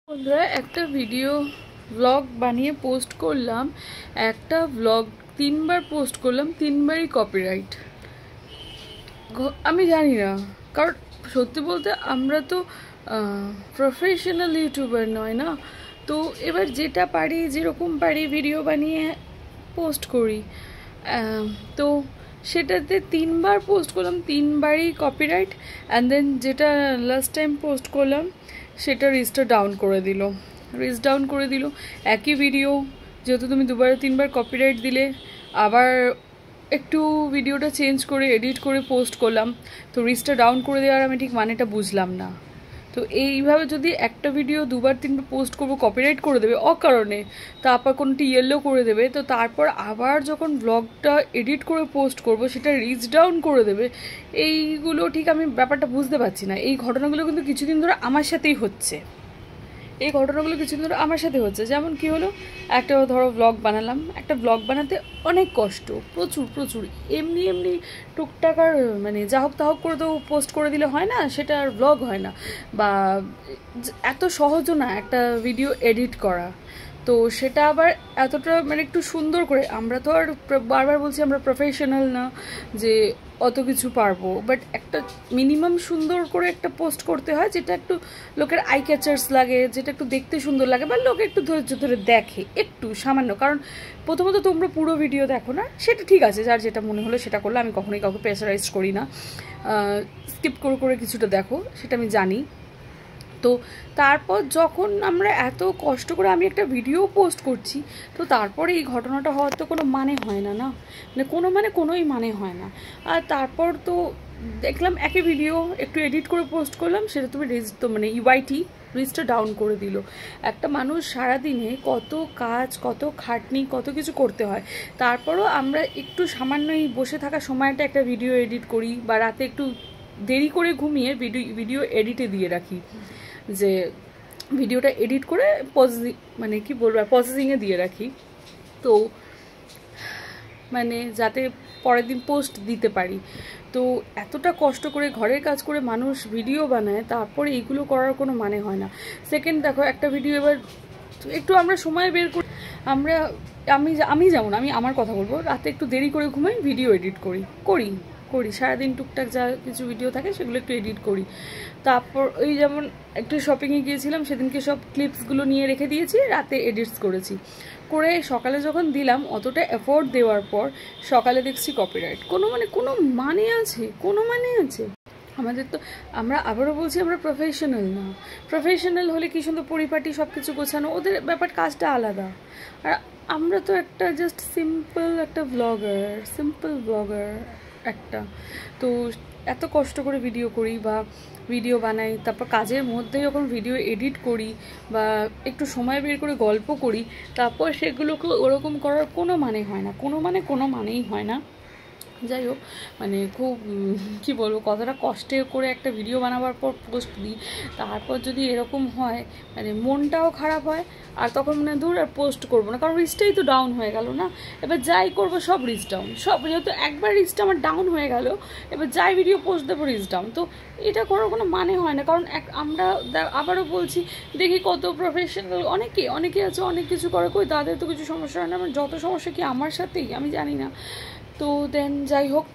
বন্ধুরা একটা video blog বানিয়ে পোস্ট করলাম, একটা ব্লগ 3বার পোস্ট করলাম, 3বারই কপিরাইট। আমি জানি না, কারণ সত্যি বলতে আমরা তো প্রফেশনাল ইউটিউবার নয় না, তো এবার যেটা পারি যেরকম পারি ভিডিও বানিয়ে পোস্ট করি। তো সেটাতে 3বার পোস্ট করলাম, 3বারই কপিরাইট। অ্যান্ড দেন যেটা লাস্ট টাইম পোস্ট করলাম সেটা রিচটা ডাউন করে দিল, একই ভিডিও যেহেতু তুমি 2বার 3বার কপিরাইট দিলে, আবার একটু ভিডিওটা চেঞ্জ করে এডিট করে পোস্ট করলাম, তো রিচটা ডাউন করে দেওয়ার আমি ঠিক মানেটা বুঝলাম না। তো এইভাবে যদি একটা ভিডিও 2বার 3বার পোস্ট করবো কপিরাইট করে দেবে অকারণে, তারপর কোনটি ইয়েলো করে দেবে, তো তারপর আবার যখন ব্লগটা এডিট করে পোস্ট করব সেটা রিচ ডাউন করে দেবে, এইগুলো ঠিক আমি ব্যাপারটা বুঝতে পারছি না। এই ঘটনাগুলো কিন্তু কিছুদিন ধরে আমার সাথেই হচ্ছে, যেমন কি হলো, একটা ধরো ব্লগ বানালাম, একটা ব্লগ বানাতে অনেক কষ্ট, প্রচুর এমনি টুকটাক আর মানে যা হোক তা হোক করে তো পোস্ট করে দিলে হয় না, সেটা আর ব্লগ হয় না, বা এত সহজও না একটা ভিডিও এডিট করা। তো সেটা আবার এতটা মানে একটু সুন্দর করে, আমরা তো আর বারবার বলছি আমরা প্রফেশনাল না যে অত কিছু পারবো, বাট একটা মিনিমাম সুন্দর করে একটা পোস্ট করতে হয়, যেটা একটু লোকের আই ক্যাচার্স লাগে, যেটা একটু দেখতে সুন্দর লাগে, বা লোকে একটু ধৈর্য ধরে দেখে একটু সামান্য। কারণ প্রথমত তোমরা পুরো ভিডিও দেখো না, সেটা ঠিক আছে, যার যেটা মনে হলো সেটা করলে, আমি কখনোই কাউকে প্রেসারাইজ করি না। স্কিপ করে কিছুটা দেখো, সেটা আমি জানি। তো তারপর যখন আমরা এত কষ্ট করে আমি একটা ভিডিও পোস্ট করছি, তো তারপরে এই ঘটনাটা হওয়ার তো কোনো মানে হয় না, মানে কোনোই মানে হয় না। আর তারপর তো দেখলাম একই ভিডিও একটু এডিট করে পোস্ট করলাম, সেটা তুমি মানে রিচটা ডাউন করে দিল। একটা মানুষ সারাদিনে কত কাজ, কত খাটনি, কত কিছু করতে হয়, তারপরও আমরা একটু সামান্যই বসে থাকা সময়টা একটা ভিডিও এডিট করি, বা রাতে একটু দেরি করে ঘুমিয়ে ভিডিও এডিটে দিয়ে রাখি, যে ভিডিওটা এডিট করে মানে কি বলবো প্রসেসিংয়ে দিয়ে রাখি, তো মানে যাতে পরের দিন পোস্ট দিতে পারি। তো এতটা কষ্ট করে ঘরের কাজ করে মানুষ ভিডিও বানায়, তারপরে এইগুলো করার কোনো মানে হয় না। সেকেন্ড দেখো, একটা ভিডিও এবার একটু আমরা সময় বের করি, আমি যেমন আমি আমার কথা বলবো, রাতে একটু দেরি করে ঘুমাই, ভিডিও এডিট করি সারাদিন টুকটাক যা কিছু ভিডিও থাকে সেগুলো একটু এডিট করি। তারপর ওই যেমন একটু শপিংয়ে গিয়েছিলাম, সেদিনকে সব ক্লিপসগুলো নিয়ে রেখে দিয়েছি, রাতে এডিটস করে সকালে যখন দিলাম, অতটা এফোর্ট দেওয়ার পর সকালে দেখছি কপিরাইট। কোনো মানে আছে? আমাদের তো, আমরা আবারও বলছি আমরা প্রফেশনাল না। প্রফেশনাল হলে কি সুন্দর পরিপাটি সব কিছু গোছানো, ওদের ব্যাপার কাজটা আলাদা। আর আমরা তো একটা জাস্ট সিম্পল ব্লগার একটা। তো এত কষ্ট করে ভিডিও করি বা ভিডিও বানাই, তারপর কাজের মধ্যে যখন ভিডিও এডিট করি বা একটু সময় বের করে গল্প করি, তারপর সেগুলোকে ওরকম করার কোনো মানেই হয় না। যাই হোক, মানে খুব কি বলবো, কতটা কষ্টে করে একটা ভিডিও বানাবার পর পোস্ট দিই, তারপর যদি এরকম হয় মানে মনটাও খারাপ হয়। আর তখন মানে দূর আর পোস্ট করবো না, কারণ রিচটাই তো ডাউন হয়ে গেল না। এবার যাই করবো সব রিচ ডাউন, যেহেতু একবার রিচটা আমার ডাউন হয়ে গেল, এবার যাই ভিডিও পোস্ট দেবো রিচ ডাউন, তো এটা করার কোনো মানে হয় না। কারণ আমরা আবারও বলছি, দেখি কত প্রফেশনাল অনেকে আছে, অনেক কিছু করে, কই তাদের তো কিছু সমস্যা হয় না, আমার যত সমস্যা কি আমার সাথেই, আমি জানি না। তো দেন যাই হোক,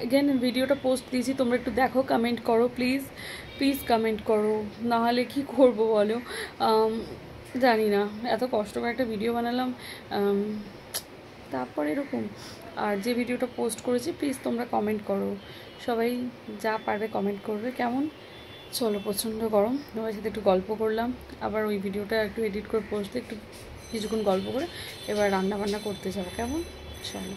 এগেন ভিডিওটা পোস্ট দিয়েছি, তোমরা একটু দেখো, কমেন্ট করো প্লিজ কমেন্ট করো, নাহলে কি করবো বলো। জানি না, এত কষ্ট করে একটা ভিডিও বানালাম, তারপর এরকম। আর যে ভিডিওটা পোস্ট করেছি, প্লিজ তোমরা কমেন্ট করো, সবাই যা পারবে কমেন্ট করবে। কেমন চলো, প্রচণ্ড গরম, তোমার সাথে একটু গল্প করলাম, আবার ওই ভিডিওটা একটু এডিট করে পোস্ট দিয়ে একটু কিছুক্ষণ গল্প করে এবার রান্না বান্না করতে যাবো। কেমন চলো।